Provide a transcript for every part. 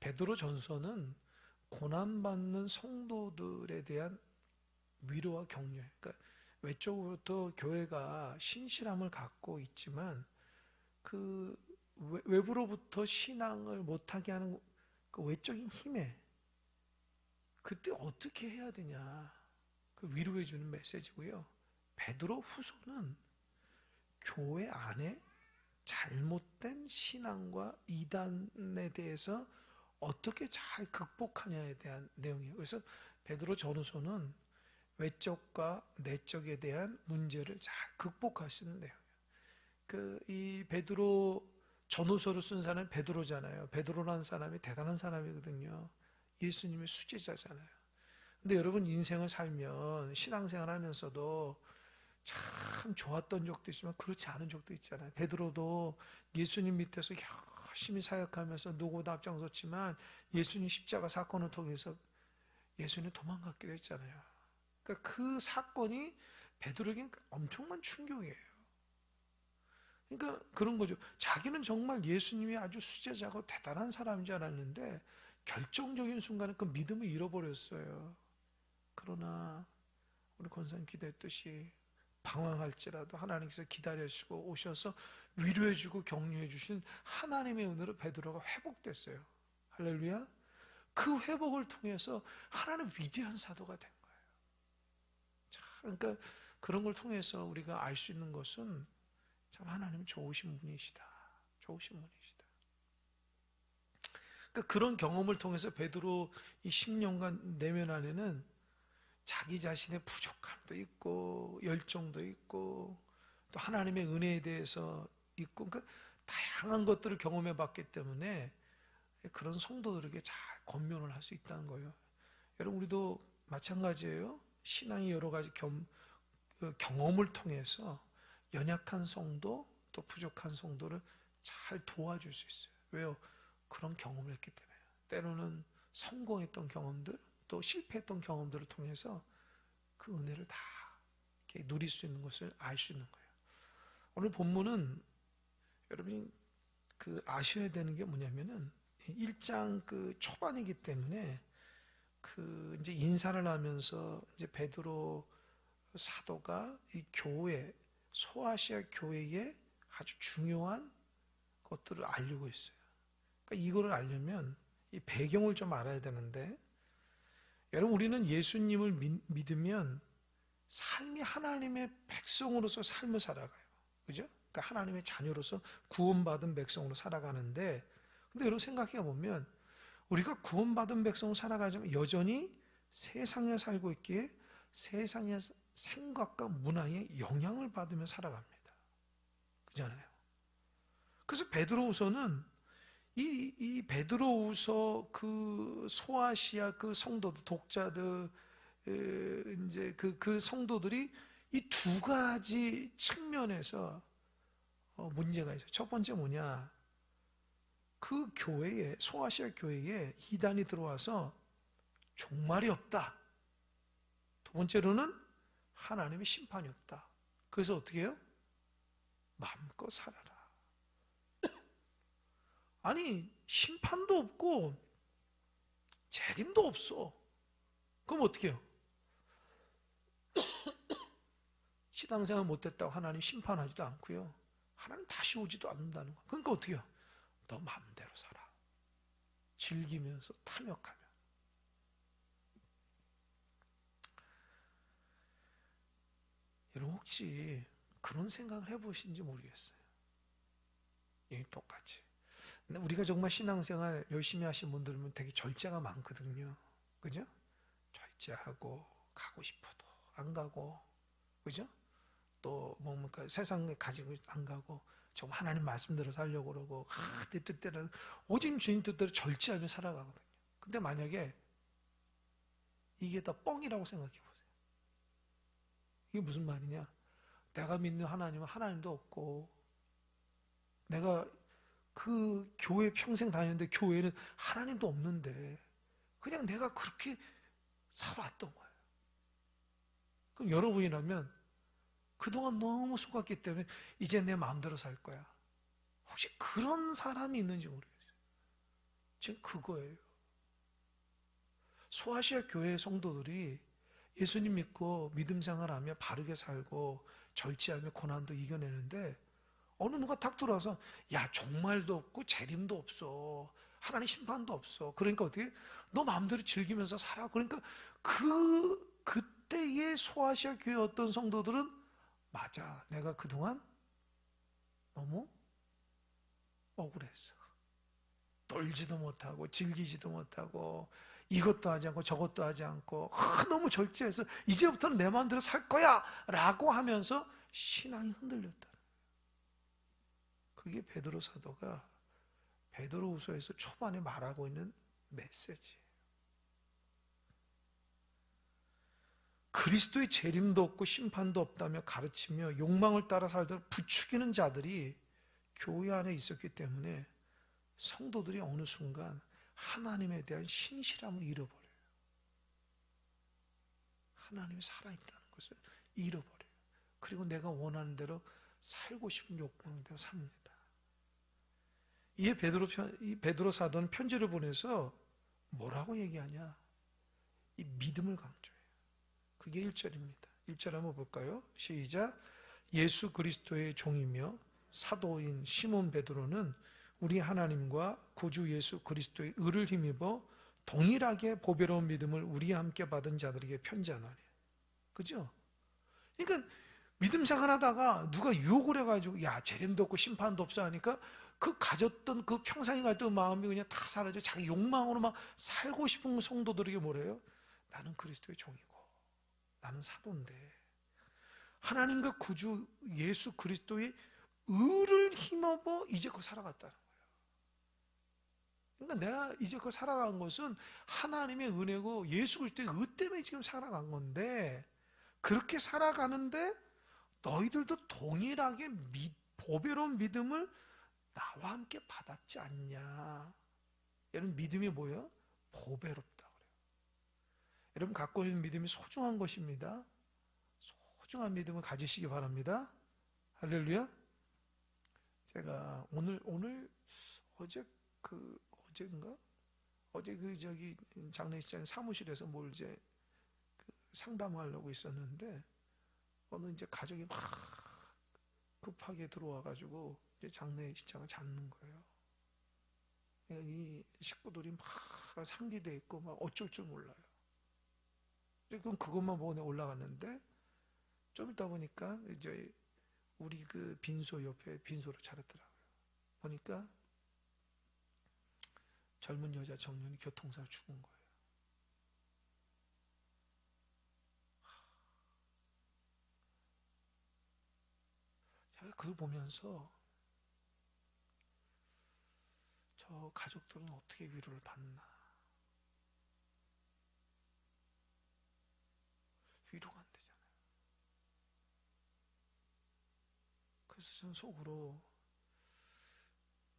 베드로 전서는 고난받는 성도들에 대한 위로와 격려. 그러니까 외적으로부터 교회가 신실함을 갖고 있지만 그 외부로부터 신앙을 못하게 하는 그 외적인 힘에 그때 어떻게 해야 되냐, 그 위로해 주는 메시지고요. 베드로 후서는 교회 안에 잘못된 신앙과 이단에 대해서 어떻게 잘 극복하냐에 대한 내용이에요. 그래서 베드로 전후서는 외적과 내적에 대한 문제를 잘 극복하시는 내용이에요. 이 베드로 전후서를 쓴 사람이 베드로잖아요. 베드로라는 사람이 대단한 사람이거든요. 예수님의 수제자잖아요. 근데 여러분, 인생을 살면 신앙생활 하면서도 참 좋았던 적도 있지만 그렇지 않은 적도 있잖아요. 베드로도 예수님 밑에서 열심히 사역하면서 누구보다 앞장섰지만 예수님 십자가 사건을 통해서 예수님 도망갔기도 했잖아요. 그러니까 그 사건이 베드로에겐 엄청난 충격이에요. 그러니까 그런 거죠. 자기는 정말 예수님이 아주 수제자고 대단한 사람인 줄 알았는데 결정적인 순간에 그 믿음을 잃어버렸어요. 그러나 우리 권사님 기도했듯이 방황할지라도 하나님께서 기다려주시고 오셔서 위로해주고 격려해주신 하나님의 은혜로 베드로가 회복됐어요. 할렐루야. 그 회복을 통해서 하나님 위대한 사도가 된 거예요. 자, 그러니까 그런 걸 통해서 우리가 알 수 있는 것은 참 하나님 좋으신 분이시다. 좋으신 분이시다. 그러니까 그런 경험을 통해서 베드로 이 10년간 내면 안에는 자기 자신의 부족함도 있고 열정도 있고 또 하나님의 은혜에 대해서 있고, 그러니까 다양한 것들을 경험해 봤기 때문에 그런 성도들에게 잘 권면을 할 수 있다는 거예요. 여러분, 우리도 마찬가지예요. 신앙이 여러 가지 경험을 통해서 연약한 성도 또 부족한 성도를 잘 도와줄 수 있어요. 왜요? 그런 경험을 했기 때문에. 때로는 성공했던 경험들 또 실패했던 경험들을 통해서 그 은혜를 다 이렇게 누릴 수 있는 것을 알 수 있는 거예요. 오늘 본문은 여러분이 아셔야 되는 게 뭐냐면은 1장 초반이기 때문에 이제 인사를 하면서 이제 베드로 사도가 이 교회, 소아시아 교회에 아주 중요한 것들을 알리고 있어요. 그러니까 이거를 알려면 이 배경을 좀 알아야 되는데, 여러분, 우리는 예수님을 믿으면 삶이 하나님의 백성으로서 삶을 살아가요. 그죠? 그러니까 하나님의 자녀로서 구원받은 백성으로 살아가는데, 근데 여러분 생각해 보면 우리가 구원받은 백성으로 살아가지만 여전히 세상에 살고 있기에 세상의 생각과 문화에 영향을 받으며 살아갑니다. 그잖아요. 그래서 베드로후서는 이 베드로후서 그 소아시아 그 성도들, 독자들, 이제 그 성도들이 이 두 가지 측면에서 문제가 있어요. 첫 번째 뭐냐? 그 교회에, 소아시아 교회에 이단이 들어와서 종말이 없다. 두 번째로는 하나님의 심판이 없다. 그래서 어떻게 해요? 마음껏 살아라. 아니, 심판도 없고 재림도 없어. 그럼 어떻게 해요? 신앙생활 못했다고 하나님 심판하지도 않고요. 하나님 다시 오지도 않는다는 거예요. 그러니까 어떻게 해요? 너 마음대로 살아. 즐기면서 탐욕하며. 여러분, 혹시 그런 생각을 해보신지 모르겠어요. 이 똑같이. 근데 우리가 정말 신앙생활 열심히 하신 분들은 되게 절제가 많거든요. 그죠? 절제하고 가고 싶어도 안 가고, 그죠? 또 뭡니까, 세상에 가지고 안 가고 정말 하나님 말씀대로 살려고 그러고, 내 뜻대로 오직 주님 뜻대로 절제하며 살아가거든요. 근데 만약에 이게 다 뻥이라고 생각해 보세요. 이게 무슨 말이냐? 내가 믿는 하나님은 하나님도 없고, 내가 그 교회 평생 다녔는데 교회는 하나님도 없는데 그냥 내가 그렇게 살아왔던 거예요. 그럼 여러분이라면 그동안 너무 속았기 때문에 이제 내 마음대로 살 거야. 혹시 그런 사람이 있는지 모르겠어요. 지금 그거예요. 소아시아 교회 성도들이 예수님 믿고 믿음 생활하며 바르게 살고 절제하며 고난도 이겨내는데 어느 누가 탁 들어와서 야 종말도 없고 재림도 없어. 하나님 심판도 없어. 그러니까 어떻게 너 마음대로 즐기면서 살아. 그러니까 그때의 소아시아 교회 어떤 성도들은 맞아. 내가 그동안 너무 억울했어. 놀지도 못하고 즐기지도 못하고 이것도 하지 않고 저것도 하지 않고 너무 절제해서 이제부터는 내 마음대로 살 거야 라고 하면서 신앙이 흔들렸다. 그게 베드로 사도가 베드로후서에서 초반에 말하고 있는 메시지. 그리스도의 재림도 없고 심판도 없다며 가르치며 욕망을 따라 살도록 부추기는 자들이 교회 안에 있었기 때문에 성도들이 어느 순간 하나님에 대한 신실함을 잃어버려요. 하나님이 살아있다는 것을 잃어버려요. 그리고 내가 원하는 대로 살고 싶은 욕망대로 삽니다. 이에 베드로 사도는 편지를 보내서 뭐라고 얘기하냐? 이 믿음을 강조해요. 그게 1절입니다. 1절 한번 볼까요? 시작. 예수 그리스도의 종이며 사도인 시몬 베드로는 우리 하나님과 구주 예수 그리스도의 의를 힘입어 동일하게 보배로운 믿음을 우리와 함께 받은 자들에게 편지하노니. 그죠? 그러니까 믿음 생활하다가 누가 유혹을 해가지고 야 재림도 없고 심판도 없어 하니까 그 가졌던 그 평상에 가졌던 마음이 그냥 다 사라져. 자기 욕망으로 막 살고 싶은 성도들에게 뭐래요? 나는 그리스도의 종이고 나는 사도인데 하나님과 구주 예수 그리스도의 의를 힘입어 이제껏 살아갔다는 거예요. 그러니까 내가 이제껏 살아간 것은 하나님의 은혜고 예수 그리스도의 의 때문에 지금 살아간 건데 그렇게 살아가는데 너희들도 동일하게 보배로운 믿음을 나와 함께 받았지 않냐. 여러분 믿음이 뭐예요? 보배롭다 그래요. 여러분 갖고 있는 믿음이 소중한 것입니다. 소중한 믿음을 가지시기 바랍니다. 할렐루야. 제가 어제인가? 어제 저기 장례식장 사무실에서 뭘 이제 상담하려고 있었는데 어느 이제 가족이 막 급하게 들어와가지고 이제 장례식장을 잡는 거예요. 이 식구들이 막 상기돼 있고 막 어쩔 줄 몰라요. 그럼 그것만 보고 내가 올라갔는데 좀 있다 보니까 이제 우리 그 빈소 옆에 빈소로 차렸더라고요. 보니까 젊은 여자 청년이 교통사로 죽은 거예요. 제가 그걸 보면서 저 가족들은 어떻게 위로를 받나. 위로가 안 되잖아요. 그래서 전 속으로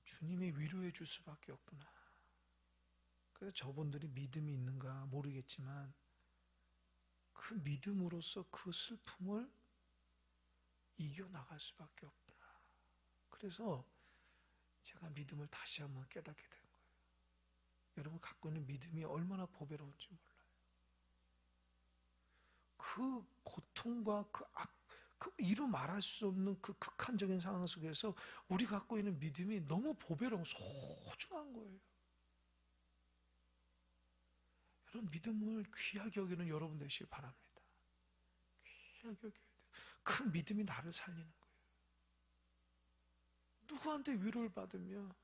주님이 위로해 줄 수밖에 없구나. 그래서 저분들이 믿음이 있는가 모르겠지만 그 믿음으로써 그 슬픔을 이겨나갈 수밖에 없구나. 그래서 제가 믿음을 다시 한번 깨닫게 된 거예요. 여러분 갖고 있는 믿음이 얼마나 보배로운지 몰라요. 그 고통과 그 이루 말할 수 없는 그 극한적인 상황 속에서 우리 갖고 있는 믿음이 너무 보배로운 소중한 거예요. 여러분 믿음을 귀하게 여기는 여러분 되시기 바랍니다. 귀하게 여겨야 돼요. 그 믿음이 나를 살리는 거예요. 누구한테 위로를 받으며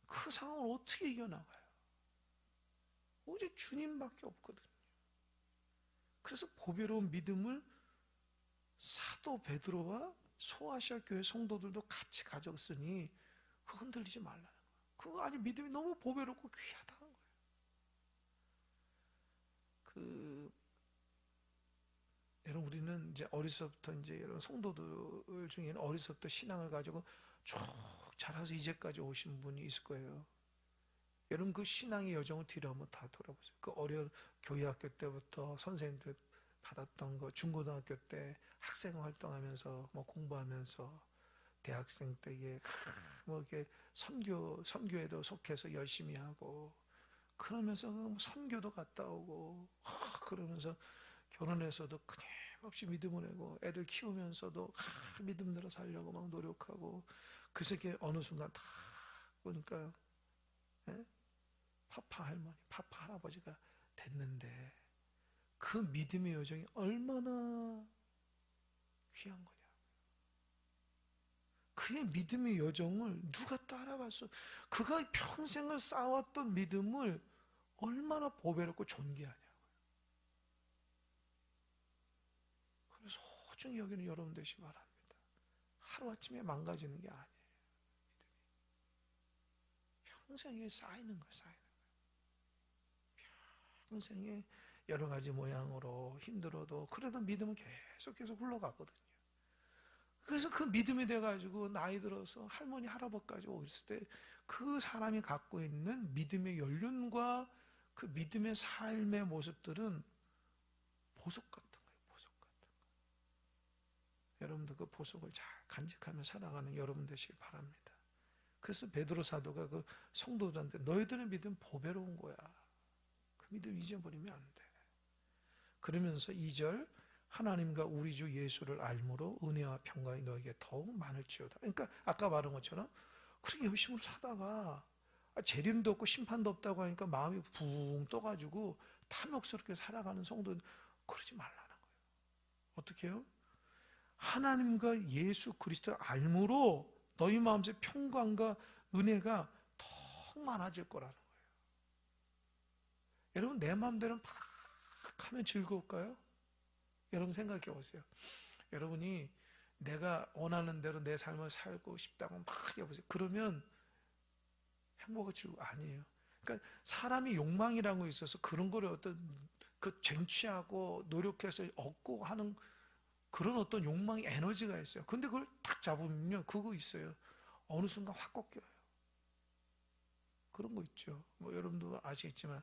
그 상황을 어떻게 이겨나가요? 오직 주님밖에 없거든요. 그래서 보배로운 믿음을 사도 베드로와 소아시아 교회 성도들도 같이 가졌으니 그거 흔들리지 말라는 거예요. 그거 아니 믿음이 너무 보배롭고 귀하다는 거예요. 여러분 우리는 이제 어리서부터 이제 여러분 성도들 중에는 어리서부터 신앙을 가지고 쭉 자라서 이제까지 오신 분이 있을 거예요. 여러분 그 신앙의 여정을 뒤로 한번 다 돌아보세요. 그 어려운 교회학교 때부터 선생님들 받았던 거, 중고등학교 때 학생 활동하면서 뭐 공부하면서 대학생 때에 뭐 이렇게 선교에도 속해서 열심히 하고 그러면서 선교도 갔다 오고 그러면서 결혼해서도 끊임없이 믿음을 하고 애들 키우면서도 믿음대로 살려고 막 노력하고 그 새끼 어느 순간 다 보니까 예? 파파 할머니, 파파 할아버지가 됐는데 그 믿음의 여정이 얼마나 귀한 거냐. 그의 믿음의 여정을 누가 따라갔어? 그가 평생을 쌓았던 믿음을 얼마나 보배롭고 존귀하냐고요. 그래서 소중히 여기는 여러분 되시기 바랍니다. 하루아침에 망가지는 게 아니에요. 평생에 쌓이는 거예요. 쌓이는 거예요. 평생에 여러 가지 모양으로 힘들어도 그래도 믿음은 계속 흘러가거든요. 그래서 그 믿음이 돼가지고 나이 들어서 할머니 할아버지까지 오셨을 때 그 사람이 갖고 있는 믿음의 연륜과 그 믿음의 삶의 모습들은 보석 같은 거예요. 보석 같은 거. 여러분들 그 보석을 잘 간직하며 살아가는 여러분 되시길 바랍니다. 그래서 베드로 사도가 그 성도들한테 너희들의 믿음 보배로운 거야. 그 믿음 잊어버리면 안 돼. 그러면서 2절 하나님과 우리 주 예수를 알므로 은혜와 평강이 너에게 더욱 많을지어다. 그러니까 아까 말한 것처럼 그렇게 열심히 살다가 재림도 없고 심판도 없다고 하니까 마음이 붕 떠가지고 탐욕스럽게 살아가는 성도는 그러지 말라는 거예요. 어떻게 해요? 하나님과 예수 그리스도를 알므로 너희 마음속에 평강과 은혜가 더 많아질 거라는 거예요. 여러분 내 마음대로 막 하면 즐거울까요? 여러분 생각해 보세요. 여러분이 내가 원하는 대로 내 삶을 살고 싶다고 막 해보세요. 그러면 행복을 즐거워 아니에요. 그러니까 사람이 욕망이라는 거 있어서 그런 거를 어떤 그 쟁취하고 노력해서 얻고 하는 그런 어떤 욕망의 에너지가 있어요. 근데 그걸 딱 잡으면요, 그거 있어요. 어느 순간 확 꺾여요. 그런 거 있죠. 뭐 여러분도 아시겠지만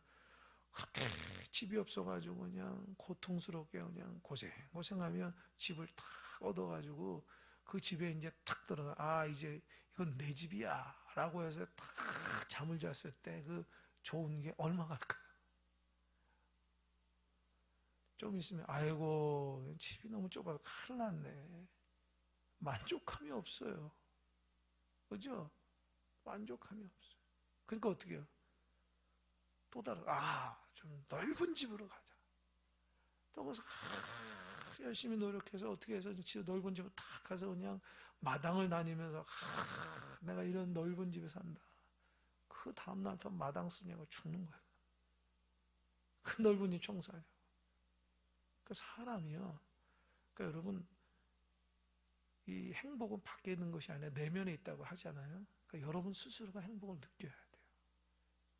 그렇게 집이 없어가지고 그냥 고통스럽게 그냥 고생하면 집을 탁 얻어가지고 그 집에 이제 탁 들어가 이제 이건 내 집이야 라고 해서 탁 잠을 잤을 때 그 좋은 게 얼마 갈까요? 좀 있으면 아이고 집이 너무 좁아서 큰일 났네. 만족감이 없어요. 그죠? 만족감이 없어요. 그러니까 어떻게 해요? 또 다른 좀 넓은 집으로 가자. 또 가서 열심히 노력해서 어떻게 해서 넓은 집으로 탁 가서 그냥 마당을 다니면서 내가 이런 넓은 집에 산다. 그 다음날 또 마당 쓰냐고 죽는 거예요. 그 넓은 집 청소하냐고. 그 사람이요. 그러니까 여러분 이 행복은 밖에 있는 것이 아니라 내면에 있다고 하잖아요. 그러니까 여러분 스스로가 행복을 느껴야 돼요.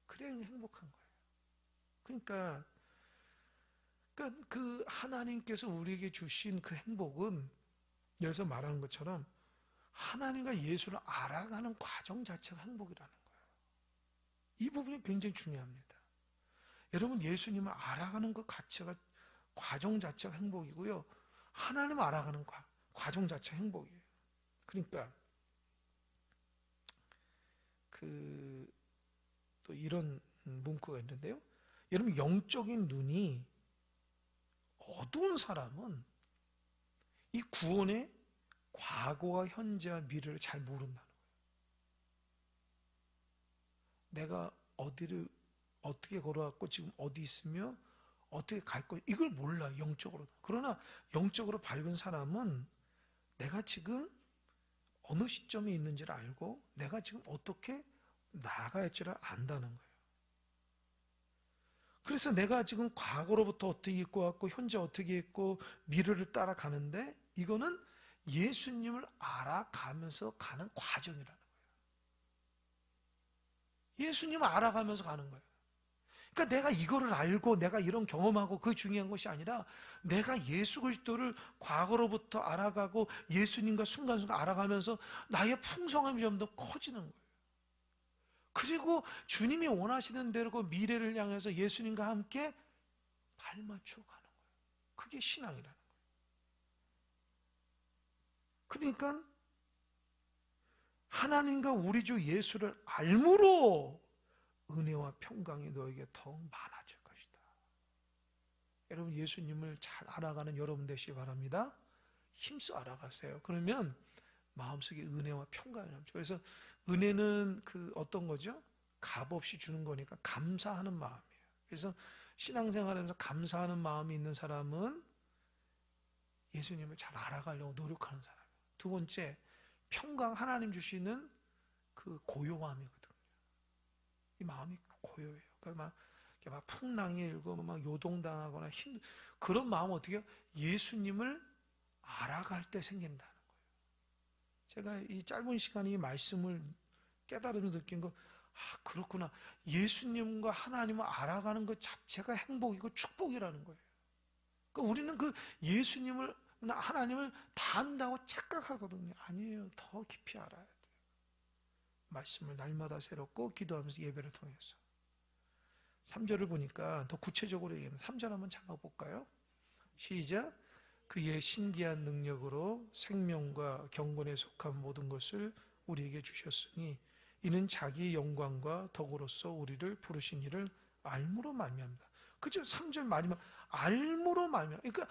그래야 행복한 거예요. 그러니까 그 하나님께서 우리에게 주신 그 행복은 여기서 말하는 것처럼 하나님과 예수를 알아가는 과정 자체가 행복이라는 거예요. 이 부분이 굉장히 중요합니다. 여러분 예수님을 알아가는 그 과정 자체가 행복이고요. 하나님을 알아가는 과정 자체가 행복이에요. 그러니까 또 이런 문구가 있는데요. 여러분 영적인 눈이 어두운 사람은 이 구원의 과거와 현재와 미래를 잘 모른다는 거예요. 내가 어디를 어떻게 걸어왔고 지금 어디 있으며 어떻게 갈 거야 이걸 몰라 영적으로. 그러나 영적으로 밝은 사람은 내가 지금 어느 시점에 있는지를 알고 내가 지금 어떻게 나아가야 할지를 안다는 거예요. 그래서 내가 지금 과거로부터 어떻게 있고 왔고 현재 어떻게 있고 미래를 따라가는데 이거는 예수님을 알아가면서 가는 과정이라는 거예요. 예수님을 알아가면서 가는 거예요. 그러니까 내가 이거를 알고 내가 이런 경험하고 그게 중요한 것이 아니라 내가 예수 그리스도를 과거로부터 알아가고 예수님과 순간순간 알아가면서 나의 풍성함이 좀 더 커지는 거예요. 그리고 주님이 원하시는 대로 그 미래를 향해서 예수님과 함께 발맞춰 가는 거예요. 그게 신앙이라는 거예요. 그러니까 하나님과 우리 주 예수를 알므로 은혜와 평강이 너에게 더 많아질 것이다. 여러분, 예수님을 잘 알아가는 여러분 되시기 바랍니다. 힘써 알아가세요. 그러면 마음속에 은혜와 평강이 남죠. 그래서 은혜는 그 어떤 거죠? 값없이 주는 거니까 감사하는 마음이에요. 그래서 신앙생활하면서 감사하는 마음이 있는 사람은 예수님을 잘 알아가려고 노력하는 사람이에요. 두 번째, 평강, 하나님 주시는 그 고요함이거든요. 이 마음이 고요해요. 그러니까 막 풍랑이 일고 막 요동당하거나 그런 마음은 어떻게 해요? 예수님을 알아갈 때 생긴다는 거예요. 제가 이 짧은 시간에 이 말씀을 깨달으면서 느낀 거, 그렇구나. 예수님과 하나님을 알아가는 것 자체가 행복이고 축복이라는 거예요. 그러니까 우리는 그 예수님을, 하나님을 다 안다고 착각하거든요. 아니에요. 더 깊이 알아야 돼요. 말씀을 날마다 새롭고 기도하면서 예배를 통해서. 3절을 보니까 더 구체적으로 얘기합니다. 3절 한번 잠깐 볼까요? 시작. 그의 신기한 능력으로 생명과 경건에 속한 모든 것을 우리에게 주셨으니 이는 자기의 영광과 덕으로서 우리를 부르신 이를 알므로 말미암다. 그죠? 3절 마지막 알므로 말미암다. 그러니까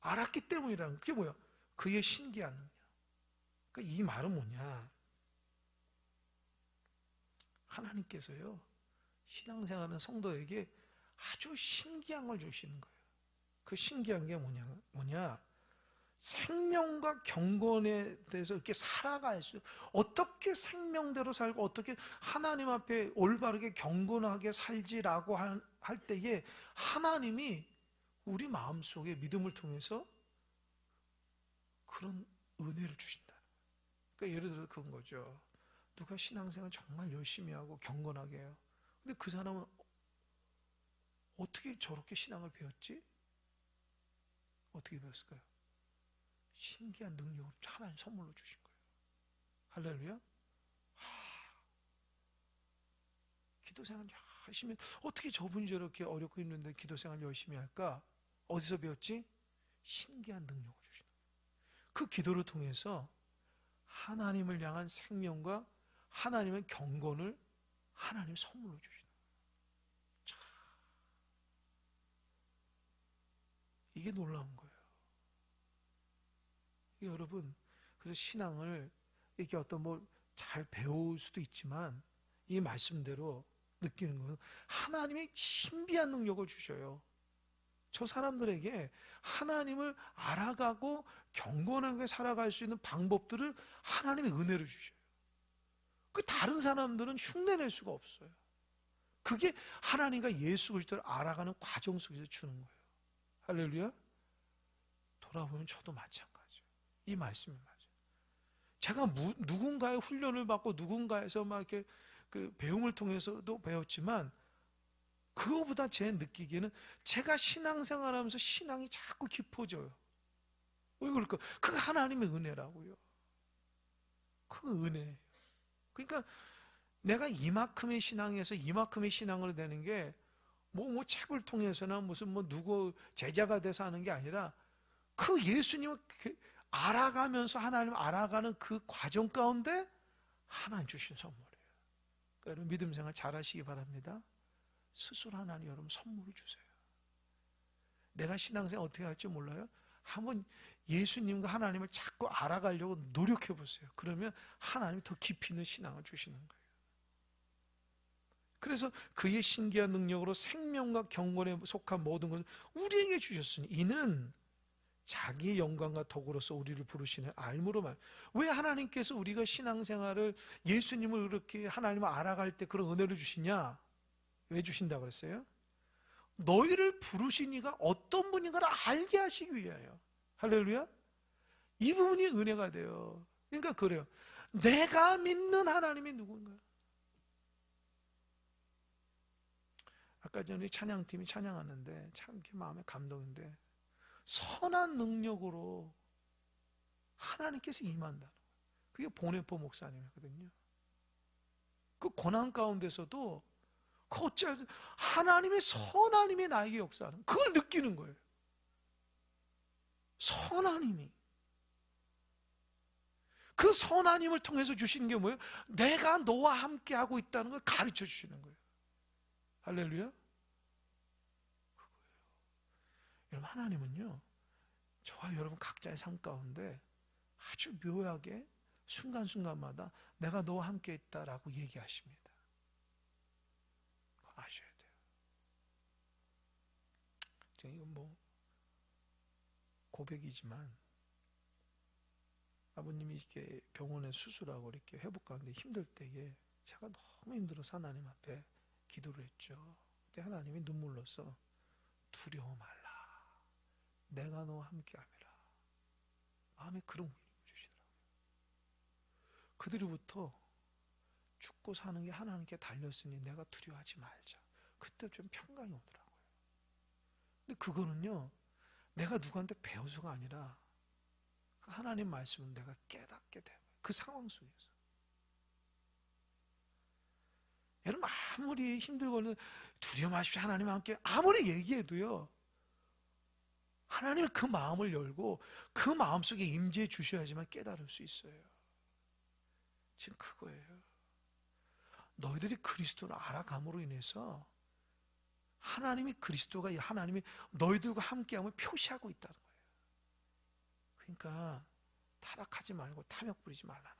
알았기 때문이라는 거. 그게 뭐야? 그의 신기한 능력. 그러니까 이 말은 뭐냐? 하나님께서요, 신앙생활하는 성도에게 아주 신기한 걸 주시는 거예요. 그 신기한 게 뭐냐? 생명과 경건에 대해서 이렇게 살아갈 수, 어떻게 생명대로 살고 어떻게 하나님 앞에 올바르게 경건하게 살지라고 할 때에 하나님이 우리 마음속에 믿음을 통해서 그런 은혜를 주신다. 그러니까 예를 들어 그런 거죠. 누가 신앙생활 정말 열심히 하고 경건하게 해요. 근데 그 사람은 어떻게 저렇게 신앙을 배웠지? 어떻게 배웠을까요? 신기한 능력으로 하나님 선물로 주신 거예요. 할렐루야. 기도생활 열심히, 어떻게 저분이 저렇게 어렵고 있는데 기도생활 열심히 할까? 어디서 배웠지? 신기한 능력을 주시는 거예요. 그 기도를 통해서 하나님을 향한 생명과 하나님의 경건을 하나님 선물로 주시는 거예요. 이게 놀라운 거예요. 여러분, 그래서 신앙을 이렇게 어떤 잘 배울 수도 있지만 이 말씀대로 느끼는 것은 하나님이 신비한 능력을 주셔요. 저 사람들에게 하나님을 알아가고 경건하게 살아갈 수 있는 방법들을 하나님의 은혜를 주셔요. 그 다른 사람들은 흉내낼 수가 없어요. 그게 하나님과 예수 그리스도를 알아가는 과정 속에서 주는 거예요. 할렐루야. 돌아보면 저도 마찬가지예요. 이 말씀이 맞아요. 제가 누군가의 훈련을 받고 누군가에서 막 이렇게 그 배움을 통해서도 배웠지만 그거보다 제 느끼기에는 제가 신앙생활하면서 신앙이 자꾸 깊어져요. 왜 그럴까? 그게 하나님의 은혜라고요. 그 은혜예요. 그러니까 내가 이만큼의 신앙에서 이만큼의 신앙을 되는 게 책을 통해서나 무슨 누구 제자가 돼서 하는 게 아니라 그 예수님을 알아가면서 하나님 알아가는 그 과정 가운데 하나님 주신 선물이에요. 그러니까 여러분 믿음 생활 잘 하시기 바랍니다. 스스로 하나님 여러분 선물을 주세요. 내가 신앙생활 어떻게 할지 몰라요? 한번 예수님과 하나님을 자꾸 알아가려고 노력해 보세요. 그러면 하나님이 더 깊이 있는 신앙을 주시는 거예요. 그래서 그의 신기한 능력으로 생명과 경건에 속한 모든 것을 우리에게 주셨으니 이는 자기의 영광과 덕으로서 우리를 부르시는 알므로 말. 왜 하나님께서 우리가 신앙생활을 예수님을 그렇게 하나님을 알아갈 때 그런 은혜를 주시냐? 왜 주신다고 그랬어요? 너희를 부르신 이가 어떤 분인가를 알게 하시기 위하여. 할렐루야. 이 부분이 은혜가 돼요. 그러니까 그래요. 내가 믿는 하나님이 누군가. 아까 전에 찬양팀이 찬양하는데 참 이렇게 마음에 감동인데 선한 능력으로 하나님께서 임한다는 거예요. 그게 보네포 목사님이거든요. 그 고난 가운데서도 어째 하나님의 선한 힘이 나에게 역사하는 그걸 느끼는 거예요. 선한 힘이. 그 선하님을 통해서 주시는 게 뭐예요? 내가 너와 함께하고 있다는 걸 가르쳐 주시는 거예요. 할렐루야. 여러분, 하나님은요, 저와 여러분 각자의 삶 가운데 아주 묘하게 순간순간마다 내가 너와 함께 있다라고 얘기하십니다. 그거 아셔야 돼요. 이건 뭐 고백이지만, 아버님이 이렇게 병원에 수술하고 이렇게 회복 가운데 힘들 때에 제가 너무 힘들어서 하나님 앞에 기도를 했죠. 그때 하나님이 눈물로서 두려워 말라, 내가 너와 함께함이라, 마음에 그런 위로를 주시더라고요. 그들로부터 죽고 사는 게 하나님께 달렸으니 내가 두려워하지 말자. 그때 좀 평강이 오더라고요. 근데 그거는요, 내가 누구한테 배워서가 아니라 하나님 말씀은 내가 깨닫게 돼요. 그 상황 속에서. 여러분, 아무리 힘들거나 두려워 마십시오, 하나님 함께, 아무리 얘기해도요, 하나님은 그 마음을 열고 그 마음속에 임재해 주셔야지만 깨달을 수 있어요. 지금 그거예요. 너희들이 그리스도를 알아감으로 인해서 하나님이, 그리스도가 하나님이 너희들과 함께함을 표시하고 있다는 거예요. 그러니까 타락하지 말고 탐욕 부리지 말라는 거예요.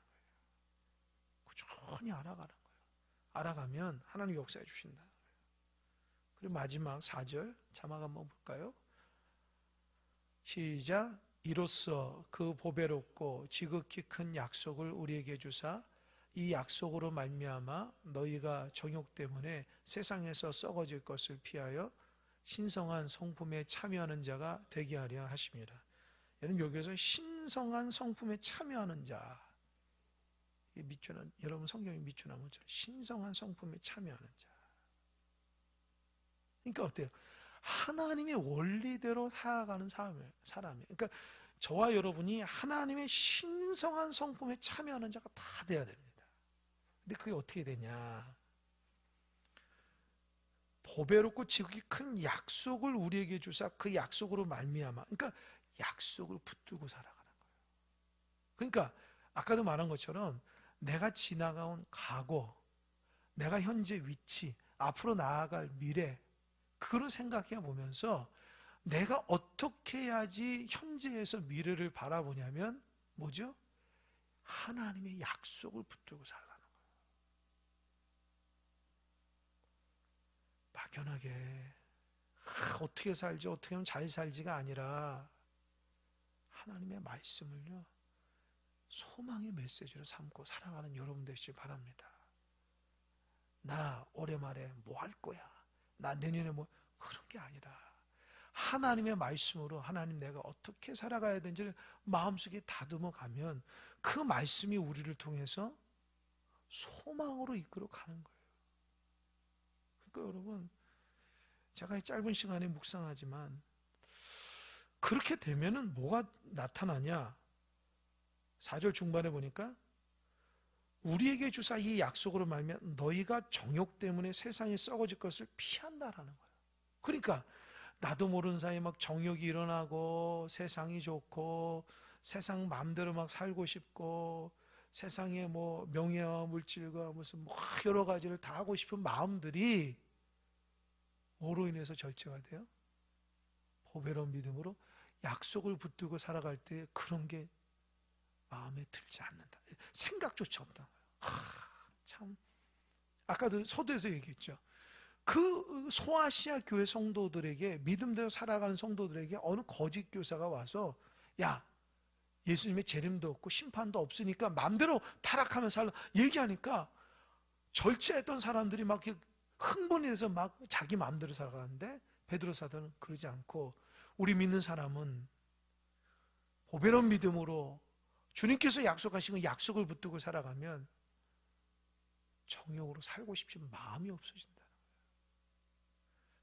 꾸준히 알아가는 거예요. 알아가면 하나님 역사해 주신다는 거예요. 그리고 마지막 4절 자막 한번 볼까요? 시작. 이로써 그 보배롭고 지극히 큰 약속을 우리에게 주사 이 약속으로 말미암아 너희가 정욕 때문에 세상에서 썩어질 것을 피하여 신성한 성품에 참여하는 자가 되게 하려 하십니다. 여기서 신성한 성품에 참여하는 자, 밑줄은 여러분 성경이 밑줄한 것처럼 신성한 성품에 참여하는 자. 그러니까 어때요? 하나님의 원리대로 살아가는 사람이에요. 그러니까 저와 여러분이 하나님의 신성한 성품에 참여하는 자가 다 돼야 됩니다. 근데 그게 어떻게 되냐? 보배롭고 지극히 큰 약속을 우리에게 주사 그 약속으로 말미암아, 그러니까 약속을 붙들고 살아가는 거예요. 그러니까 아까도 말한 것처럼 내가 지나가온 과거, 내가 현재 위치, 앞으로 나아갈 미래, 그걸 생각해 보면서 내가 어떻게 해야지 현재에서 미래를 바라보냐면 뭐죠? 하나님의 약속을 붙들고 살아가는 거예요. 막연하게 어떻게 살지, 어떻게 하면 잘 살지가 아니라 하나님의 말씀을요, 소망의 메시지로 삼고 살아가는 여러분 되시길 바랍니다. 나 올해 말에 뭐 할 거야, 나 내년에 뭐, 그런 게 아니라 하나님의 말씀으로 하나님 내가 어떻게 살아가야 되는지를 마음속에 다듬어 가면 그 말씀이 우리를 통해서 소망으로 이끌어 가는 거예요. 그러니까 여러분, 제가 짧은 시간에 묵상하지만 그렇게 되면은 뭐가 나타나냐? 4절 중반에 보니까 우리에게 주사 이 약속으로 말미암아 너희가 정욕 때문에 세상에 썩어질 것을 피한다라는 거예요. 그러니까 나도 모르는 사이에 막 정욕이 일어나고 세상이 좋고 세상 마음대로 막 살고 싶고 세상에 뭐 명예와 물질과 무슨 뭐 여러 가지를 다 하고 싶은 마음들이 뭐로 인해서 절제가 돼요? 보배로운 믿음으로 약속을 붙들고 살아갈 때 그런 게 마음에 들지 않는다. 생각조차 없다. 참, 아까도 서두에서 얘기했죠. 그 소아시아 교회 성도들에게, 믿음대로 살아가는 성도들에게 어느 거짓 교사가 와서 야, 예수님의 재림도 없고 심판도 없으니까 마음대로 타락하며 살라 얘기하니까 절제했던 사람들이 막 흥분이 돼서 막 자기 마음대로 살아가는데 베드로 사도는 그러지 않고 우리 믿는 사람은 보배로운 믿음으로 주님께서 약속하신 약속을 붙들고 살아가면 정욕으로 살고 싶지 마음이 없어진다는 거예요.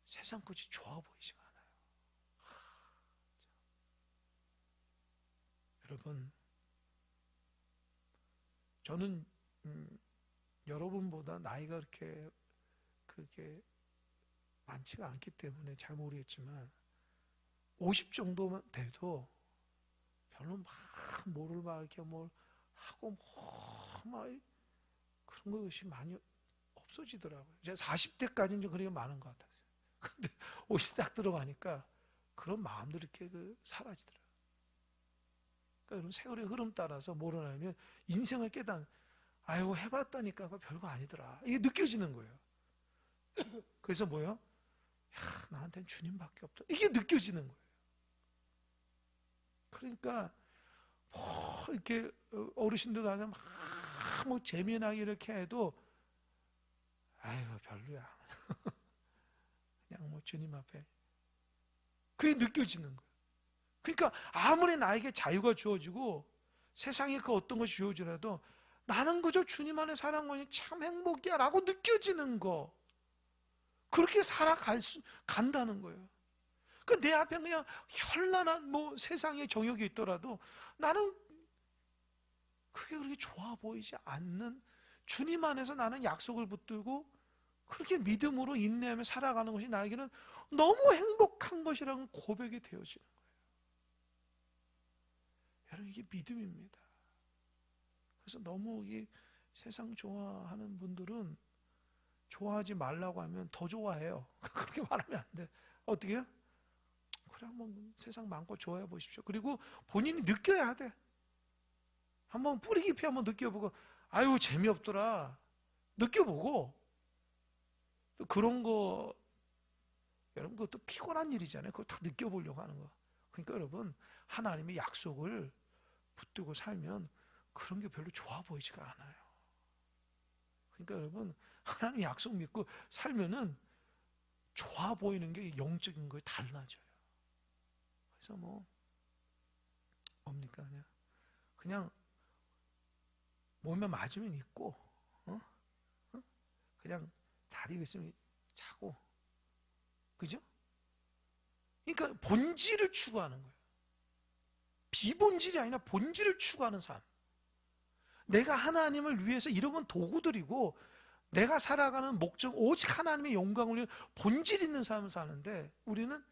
세상 것이 좋아 보이지가 않아요. 여러분, 저는 여러분보다 나이가 그렇게 많지가 않기 때문에 잘 모르겠지만 50 정도만 돼도 별로 막 뭐를 막 이렇게 뭘 하고 막 그런 것이 많이 없어지더라고요. 제가 40대까지는 좀 그런 게 많은 것 같았어요. 근데 50대 딱 들어가니까 그런 마음들이 이렇게 사라지더라고요. 그러니까 세월의 흐름 따라서 뭐라냐면 인생을 아이고 해봤다니까 그거 별거 아니더라. 이게 느껴지는 거예요. 그래서 뭐요? 야, 나한테는 주님밖에 없다. 이게 느껴지는 거예요. 그러니까 뭐 이렇게 어르신들 가서 막 재미나게 이렇게 해도 아이고 별로야. 그냥 뭐 주님 앞에 그게 느껴지는 거예요. 그러니까 아무리 나에게 자유가 주어지고 세상에 그 어떤 것이 주어지라도 나는 그저 주님 안에 살아가니 참 행복이야 라고 느껴지는 거, 그렇게 간다는 거예요. 내 앞에 그냥 현란한 세상의 정욕이 있더라도 나는 그게 그렇게 좋아 보이지 않는, 주님 안에서 나는 약속을 붙들고 그렇게 믿음으로 인내하며 살아가는 것이 나에게는 너무 행복한 것이라는 고백이 되어지는 거예요. 여러분, 이게 믿음입니다. 그래서 너무 이 세상 좋아하는 분들은 좋아하지 말라고 하면 더 좋아해요. 그렇게 말하면 안 돼. 어떻게 해요? 그래, 한번 세상 마음껏 좋아해 보십시오. 그리고 본인이 느껴야 돼. 한번 뿌리 깊이 한번 느껴보고, 아유 재미없더라 느껴보고, 또 그런 거 여러분 그것도 피곤한 일이잖아요. 그거 다 느껴보려고 하는 거. 그러니까 여러분, 하나님의 약속을 붙들고 살면 그런 게 별로 좋아 보이지가 않아요. 그러니까 여러분, 하나님 약속 믿고 살면은 좋아 보이는 게 영적인 거에 달라져요. 그래서 뭡니까, 그냥 몸에 맞으면 있고, 그냥 자리에 있으면 자고, 그죠? 그러니까 본질을 추구하는 거예요. 비본질이 아니라 본질을 추구하는 삶. 내가 하나님을 위해서 이런 건 도구들이고, 내가 살아가는 목적 오직 하나님의 영광을 위해 본질 있는 삶을 사는데, 우리는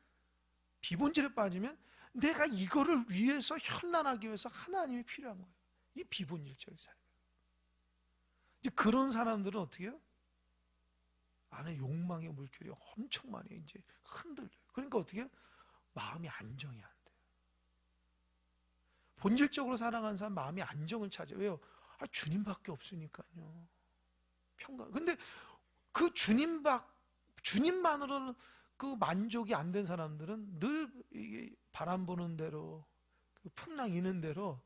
비본질에 빠지면 내가 이거를 위해서 현란하기 위해서 하나님이 필요한 거예요. 이 비본질적인 삶. 이제 그런 사람들은 어떻게 해요? 안에 욕망의 물결이 엄청 많이 이제 흔들려요. 그러니까 어떻게 해요? 마음이 안정이 안 돼요. 본질적으로 살아가는 사람 마음이 안정을 찾아요. 왜요? 주님밖에 없으니까요. 평강. 근데 그 주님만으로는 그 만족이 안 된 사람들은 늘 이게 바람 부는 대로, 그 풍랑 이는 대로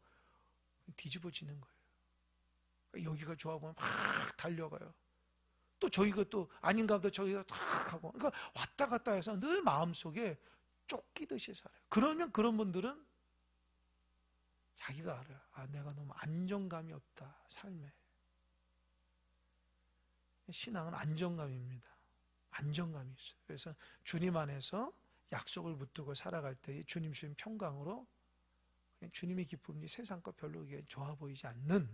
뒤집어지는 거예요. 여기가 좋아 보면 막 달려가요. 또 저희가 또 아닌가 보다 저희가 탁 하고, 그러니까 왔다 갔다 해서 늘 마음속에 쫓기듯이 살아요. 그러면 그런 분들은 자기가 알아요. 내가 너무 안정감이 없다, 삶에. 신앙은 안정감입니다. 안정감이 있어요. 그래서 주님 안에서 약속을 붙들고 살아갈 때 주님 주신 평강으로 주님의 기쁨이 세상 것 별로 좋아 보이지 않는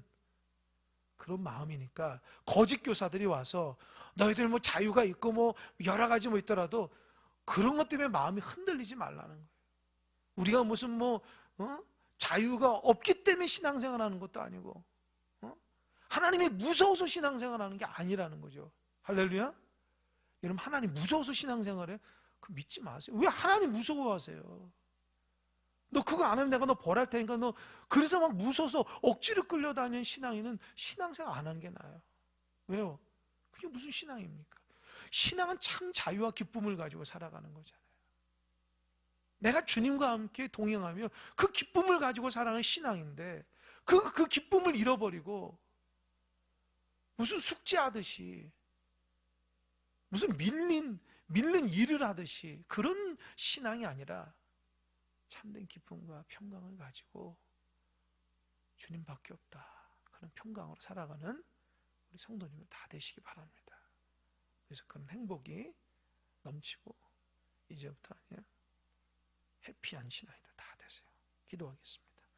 그런 마음이니까, 거짓 교사들이 와서 너희들 자유가 있고 여러 가지 있더라도 그런 것 때문에 마음이 흔들리지 말라는 거예요. 우리가 무슨 자유가 없기 때문에 신앙생활 하는 것도 아니고, 하나님이 무서워서 신앙생활 하는 게 아니라는 거죠. 할렐루야. 여러분, 하나님 무서워서 신앙생활해? 그거 믿지 마세요. 왜 하나님 무서워하세요? 너 그거 안 하면 내가 너 벌할 테니까 너, 그래서 막 무서워서 억지로 끌려다니는 신앙인은 신앙생활 안 하는 게 나아요. 왜요? 그게 무슨 신앙입니까? 신앙은 참 자유와 기쁨을 가지고 살아가는 거잖아요. 내가 주님과 함께 동행하며 그 기쁨을 가지고 살아가는 신앙인데, 그 기쁨을 잃어버리고 무슨 숙제하듯이, 무슨 밀는 일을 하듯이 그런 신앙이 아니라 참된 기쁨과 평강을 가지고 주님밖에 없다, 그런 평강으로 살아가는 우리 성도님들 다 되시기 바랍니다. 그래서 그런 행복이 넘치고 이제부터 해피한 신앙이다 다 되세요. 기도하겠습니다.